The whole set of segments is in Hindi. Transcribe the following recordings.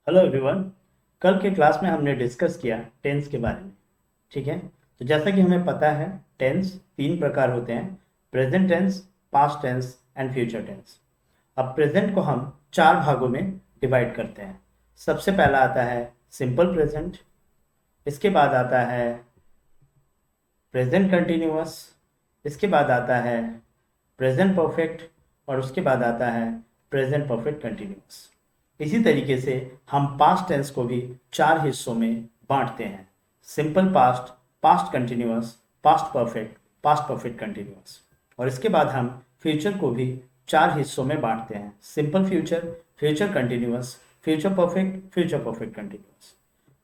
Hello everyone. कल के क्लास में हमने डिस्कस किया टेंस के बारे में। ठीक है, तो जैसा कि हमें पता है टेंस तीन प्रकार होते हैं: present tense, past tense and future tense. अब प्रेजेंट को हम चार भागों में डिवाइड करते हैं। सबसे पहला आता है सिंपल प्रेजेंट, इसके बाद आता है प्रेजेंट कंटिन्यूअस, इसके बाद आता है प्रेजेंट परफेक्ट और उसके बाद आता है प्रेजेंट परफेक्ट कंटिन्यूअस। इसी तरीके से हम पास्ट टेंस को भी चार हिस्सों में बांटते हैं: simple past, past continuous, past perfect continuous. और इसके बाद हम फ्यूचर को भी चार हिस्सों में बांटते हैं: simple future, future continuous, future perfect continuous.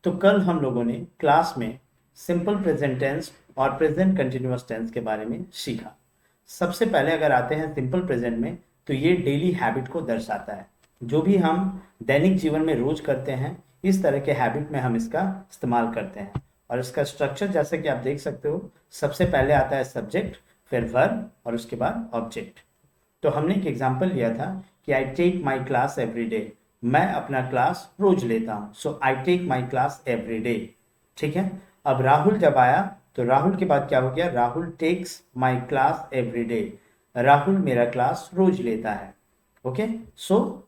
तो कल हम लोगों ने क्लास में सिंपल प्रेजेंट टेंस और प्रेजेंट कंटिन्यूअस टेंस के बारे में सीखा। सबसे पहले अगर आते हैं सिंपल प्रेजेंट में, तो ये डेली हैबिट को दर्शाता है। जो भी हम दैनिक जीवन में रोज करते हैं, इस तरह के हैबिट में हम इसका इस्तेमाल करते हैं। और इसका स्ट्रक्चर जैसे कि आप देख सकते हो, सबसे पहले आता है सब्जेक्ट, फिर वर्ब और उसके बाद ऑब्जेक्ट। तो हमने एक एग्जांपल लिया था कि I take my class every day, मैं अपना क्लास रोज लेता हूँ। So I take my class every day. ठीक है, अब राहुल जब आया तो राहुल के बाद क्या हो गया? Rahul takes my class every day, Rahul मेरा क्लास रोज लेता है। Okay, so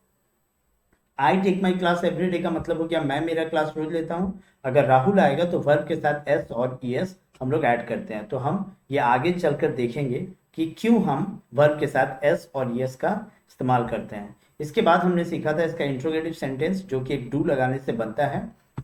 I take my class every day का मतलब हो गया मैं मेरा क्लास रोज लेता हूँ। अगर राहुल आएगा तो वर्ब के साथ एस और ई एस हम लोग ऐड करते हैं। तो हम ये आगे चलकर देखेंगे कि क्यों हम वर्ब के साथ एस और ई एस का इस्तेमाल करते हैं। इसके बाद हमने सीखा था इसका इंट्रोगेटिव सेंटेंस, जो कि एक डू लगाने से बनता है।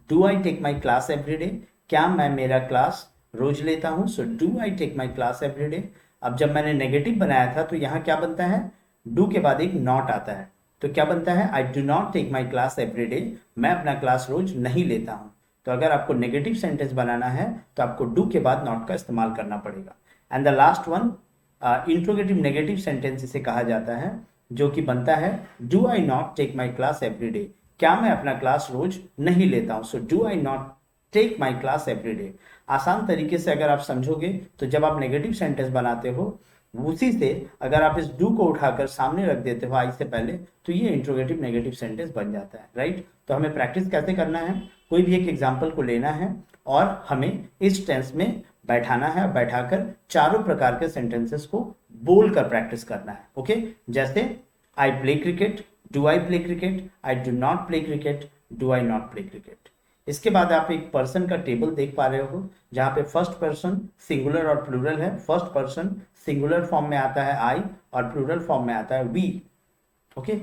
Do I take my class every day, क्या मैं मेरा क्लास रोज लेता हूँ? So do I take my class every day. अब जब मैंने नेगेटिव बनाया था तो यहाँ क्या बनता है? डू के बाद एक नॉट आता है, तो क्या बनता है? I do not take my class every day, मैं अपना क्लास रोज नहीं लेता हूँ। तो अगर आपको नेगेटिव सेंटेंस बनाना है तो आपको डू के बाद नॉट का इस्तेमाल करना पड़ेगा। And the last one interrogative negative sentence इसे कहा जाता है, जो कि बनता है do I not take my class every day, क्या मैं अपना क्लास रोज नहीं लेता हूँ? So do I not take my class every day. आसान तरीके से अगर आप समझोगे तो जब आप नेगेटिव सेंटेंस बनाते हो, उसी से अगर आप इस डू को उठाकर सामने रख देते हो आई से पहले, तो ये इंट्रोगेटिव नेगेटिव सेंटेंस बन जाता है। राइट, तो हमें प्रैक्टिस कैसे करना है? कोई भी एक एग्जांपल को लेना है और हमें इस टेंस में बैठाना है, बैठाकर चारों प्रकार के सेंटेंसेस को बोलकर प्रैक्टिस करना है। ओके, जैसे I play cricket, do I play cricket, I do not play cricket, do I not play cricket. इसके बाद आप एक पर्सन का टेबल देख पा रहे हो, जहां पे फर्स्ट पर्सन सिंगुलर और प्लूरल है। फर्स्ट पर्सन सिंगुलर फॉर्म में आता है आई और प्लूरल फॉर्म में आता है वी। ओके,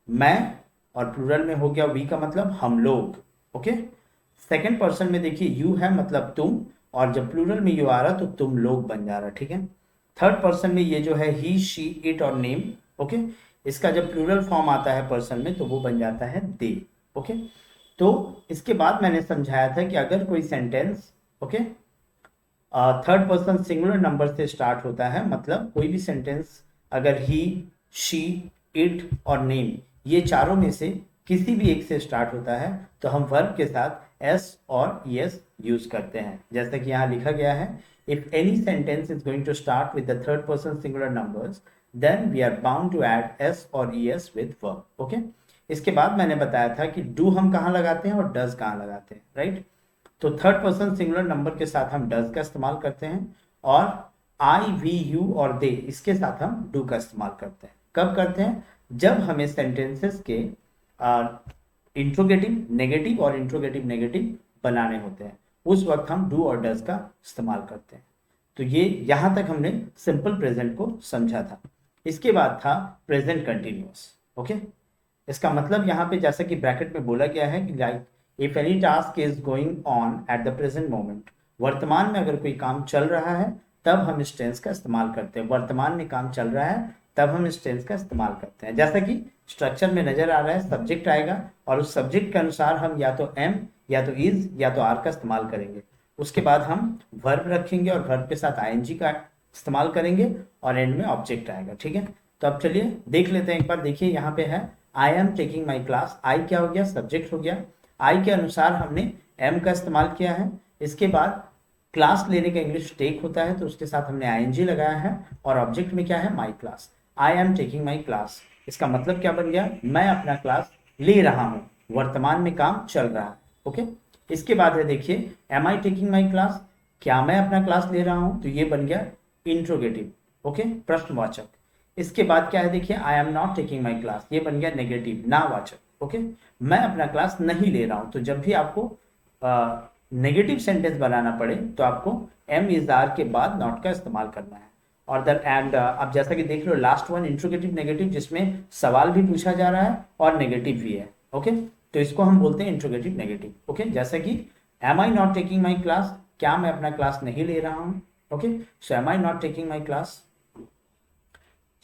मैं और प्लूरल में हो गया वी का मतलब हम लोग। ओके, सेकंड पर्सन में देखिए यू है मतलब तुम, और जब प्लूरल में यू आ रहा तो तुम लोग बन जा रहा। ठीक है, थर्ड पर्सन में ये जो है ही, शी, इट और नेम। ओके, इसका जब प्लूरल फॉर्म आता है पर्सन में तो वो बन जाता है दे। ओके, तो इसके बाद मैंने समझाया था कि अगर कोई sentence okay third person singular number से स्टार्ट होता है, मतलब कोई भी सेंटेंस अगर ही, शी, इट और नेम ये चारों में से किसी भी एक से स्टार्ट होता है, तो हम वर्ब के साथ एस और एस यूज करते हैं। जैसा कि यहाँ लिखा गया है, if any sentence is going to start with the third person singular numbers, then we are bound to add s or es with verb. Okay, इसके बाद मैंने बताया था कि डू हम कहाँ लगाते हैं और डज कहाँ लगाते हैं। राइट, तो थर्ड पर्सन सिंगुलर नंबर के साथ हम डज का इस्तेमाल करते हैं, और आई, वी, यू और दे इसके साथ हम डू का इस्तेमाल करते हैं। कब करते हैं? जब हमें सेंटेंसेस के इंट्रोगेटिव नेगेटिव और इंट्रोगेटिव नेगेटिव बनाने होते हैं, उस वक्त हम डू और डज का इस्तेमाल करते हैं। तो ये यहां तक हमने सिंपल प्रेजेंट को समझा था। इसके बाद था प्रेजेंट कंटिन्यूअस। ओके, इसका मतलब यहाँ पे जैसा कि ब्रैकेट में बोला गया है कि like if any task is going on at the present moment, वर्तमान में अगर कोई काम चल रहा है तब हम इस टेंस का इस्तेमाल करते हैं। वर्तमान में काम चल रहा है तब हम इस टेंस का इस्तेमाल करते हैं। जैसा कि स्ट्रक्चर में नजर आ रहा है, सब्जेक्ट आएगा और उस सब्जेक्ट के अनुसार हम या तो एम, या तो इज, या तो आर का इस्तेमाल करेंगे। उसके बाद हम वर्ब रखेंगे और वर्ब के साथ आईएनजी का इस्तेमाल करेंगे और एंड में ऑब्जेक्ट आएगा। ठीक है, तो अब चलिए देख लेते हैं एक बार। देखिए यहाँ पे है I am taking my class, I क्या हो गया? सब्जेक्ट हो गया। आई के अनुसार हमने एम का इस्तेमाल किया है। इसके बाद क्लास लेने का इंग्लिश टेक होता है, तो उसके साथ हमने आईएनजी लगाया है, और ऑब्जेक्ट में क्या है? माई class. I am taking my class, इसका मतलब क्या बन गया? मैं अपना क्लास ले रहा हूँ। वर्तमान में काम चल रहा है। ओके, इसके बाद है देखिए am I taking my class, क्या मैं अपना क्लास ले रहा हूं, तो ये बन गया इंट्रोगेटिव। ओके, प्रश्नवाचक। इसके बाद क्या है देखिए आई am not taking my class, ये बन गया नेगेटिव, नावाचक। ओके, मैं अपना क्लास नहीं ले रहा हूं, तो जब भी आपको नेगेटिव सेंटेंस बनाना पड़े तो आपको एम इज आर के बाद नॉट का इस्तेमाल करना है। और दैट एंड अब जैसा कि देख रहे हो लास्ट वन इंट्रोगेटिव नेगेटिव, जिसमें सवाल भी पूछा जा रहा है और नेगेटिव भी है। ओके, तो इसको हम बोलते हैं इंट्रोगेटिव नेगेटिव। ओके, जैसा कि am I not taking my class, क्या मैं अपना क्लास नहीं ले रहा हूं। Okay, so am I not taking my class.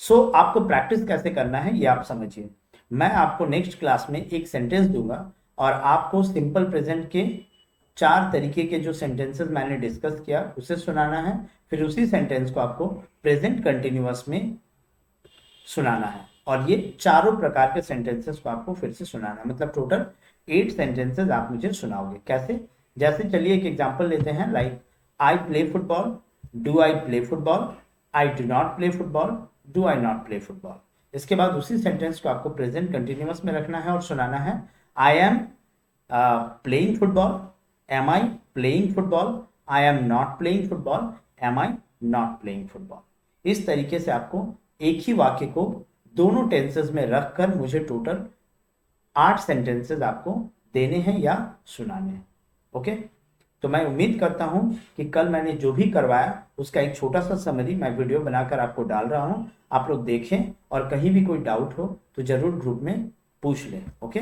So आपको प्रैक्टिस कैसे करना है ये आप समझिए। मैं आपको नेक्स्ट क्लास में एक सेंटेंस दूंगा और आपको सिंपल प्रेजेंट के 4 तरीके के जो सेंटेंसेस मैंने डिस्कस किया उसे सुनाना है, फिर उसी सेंटेंस को आपको प्रेजेंट कंटिन्यूअस में सुनाना है, और ये चारों प्रकार के सेंटेंसेस को आपको फिर से सुनाना है। मतलब टोटल 8 सेंटेंसेस आप मुझे सुनाओगे। कैसे? जैसे चलिए एक एग्जांपल लेते हैं, like I play football, do I play football, I do not play football, do I not play football. इसके बाद उसी सेंटेंस को आपको प्रेजेंट कंटिन्यूअस में रखना है और सुनाना है, I am playing football, am I playing football, I am not playing football, am I not playing football. इस तरीके से आपको एक ही वाक्य को दोनों टेंसेस में रखकर मुझे टोटल 8 सेंटेंसेस आपको देने हैं या सुनाने हैं। ओके, तो मैं उम्मीद करता हूं कि कल मैंने जो भी करवाया उसका एक छोटा सा समरी मैं वीडियो बनाकर आपको डाल रहा हूं, आप लोग देखें और कहीं भी कोई डाउट हो तो जरूर ग्रुप में पूछ लें। ओके,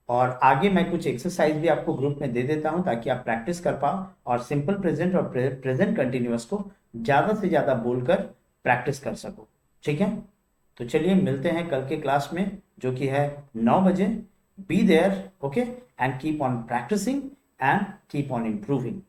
और आगे मैं कुछ एक्सरसाइज भी आपको ग्रुप में दे देता हूं ताकि आप प्रैक्टिस कर पाओ और सिंपल प्रेजेंट और प्रेजेंट कंटिन्यूअस को ज़्यादा से ज़्यादा बोलकर प्रैक्टिस कर सको। ठीक है, तो चलिए मिलते हैं कल के क्लास में जो कि है 9 बजे। Be there, okay, and keep on practising and keep on improving.